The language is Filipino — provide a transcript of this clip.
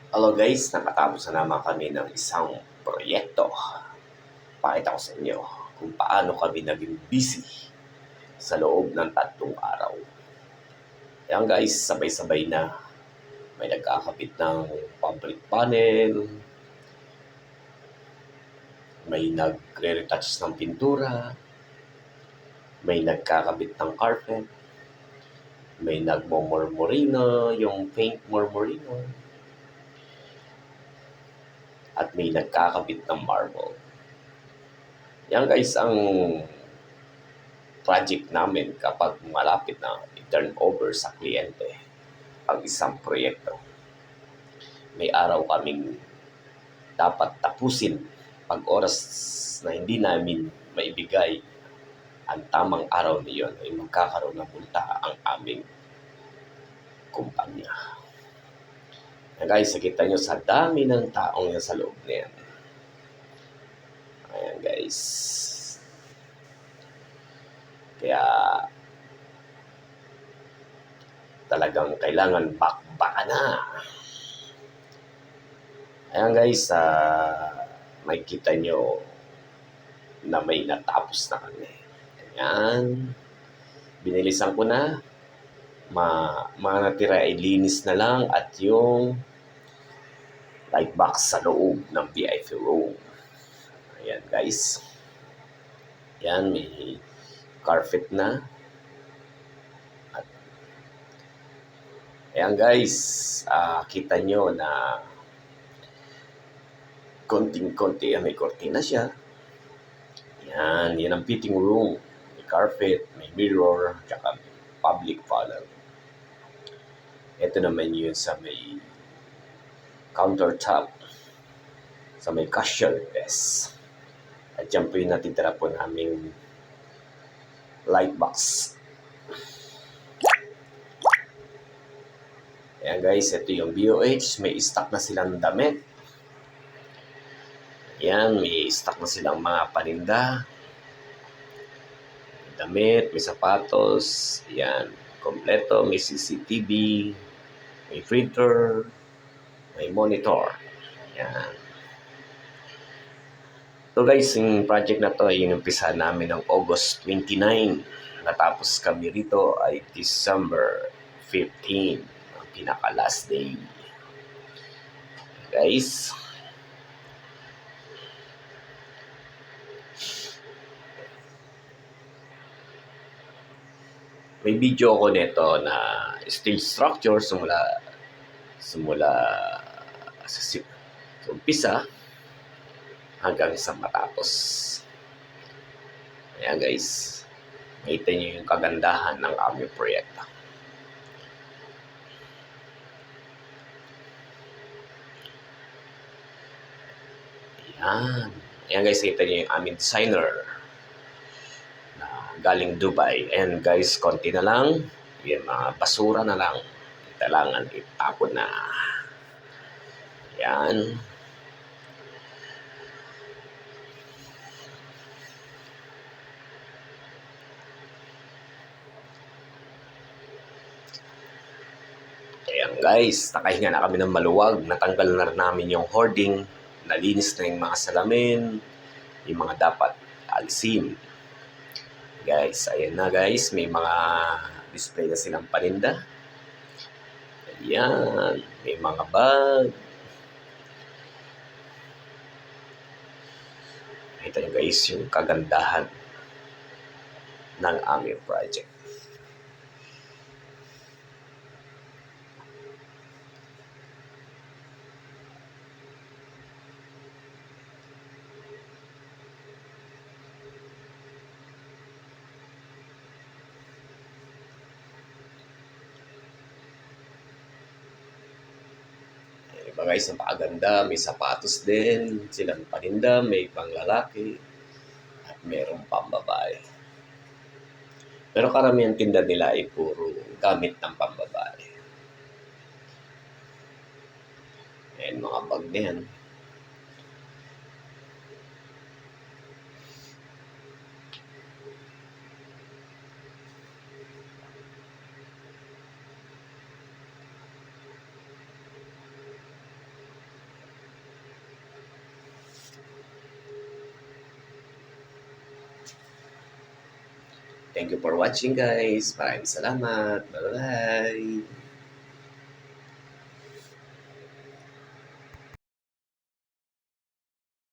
Hello guys, nakatapos na naman kami ng isang proyekto. Pakita ko sa inyo kung paano kami naging busy sa loob ng 3 araw. Ayan guys, sabay-sabay na. May nagkakabit ng public panel, may nagre-retouch ng pintura, may nagkakabit ng carpet, may nagmo-mormorino, yung paint mormorino, at may nagkakabit ng marble. Yan guys ang project namin kapag malapit na i-turn over sa kliyente ang isang proyekto. May araw kaming dapat tapusin pag oras na hindi namin maibigay ang tamang araw na iyon ay magkakaroon ng multa ang aming kumpanya. Ayan guys, nakita nyo sa dami ng taong yan sa loob na yan. Ayan guys. Kaya talagang kailangan bakbaka na. Ayan guys, makikita nyo na may natapos na kami. Ayan. Binilisan ko na. Mga natira ay linis na lang at yung light box sa loob ng VIP room. Ayan guys. Ayan, may carpet na. At ayan guys, kita nyo na konting-konti, may kortina siya. Yan ang fitting room. May carpet, may mirror, tsaka public panel. Ito naman yun sa may countertop, sa may cashier desk. At yan po yung natitira po naming light box. Ayan guys, ito yung BOH. May stock na silang damit. Ayan, may stock na silang mga paninda. May damit, may sapatos. Ayan, kompleto. May CCTV, may printer, may monitor. Ayan. So guys, yung project na to ay inumpisa namin ng August 29. Natapos kami rito ay December 15, ang pinaka last day. Guys, may video ko nito na steel structure simula sa umpisa hanggang sa matapos. Ayan guys, makita nyo yung kagandahan ng aming proyekto. Ayan guys, kita nyo yung aming designer na galing Dubai. And guys, konti na lang, yung mga basura na lang, kailangan itapon na. Ayan. Ayan guys, nakahinga na kami ng maluwag. Natanggal na namin yung hoarding. Nalinis na yung mga salamin. Yung mga dapat alisin. Guys, ayan na guys. May mga display na silang paninda. Ayan. May mga bag. Kita nyo guys yung kagandahan ng aming project. Diba guys, napakaganda. May sapatos din. Silang paninda. May panglalaki. At mayroong pambabae. Pero karamihan tinda nila ay puro gamit ng pambabae. Ayan, mga bag na yan. Thank you for watching guys. Maraming salamat. Bye-bye.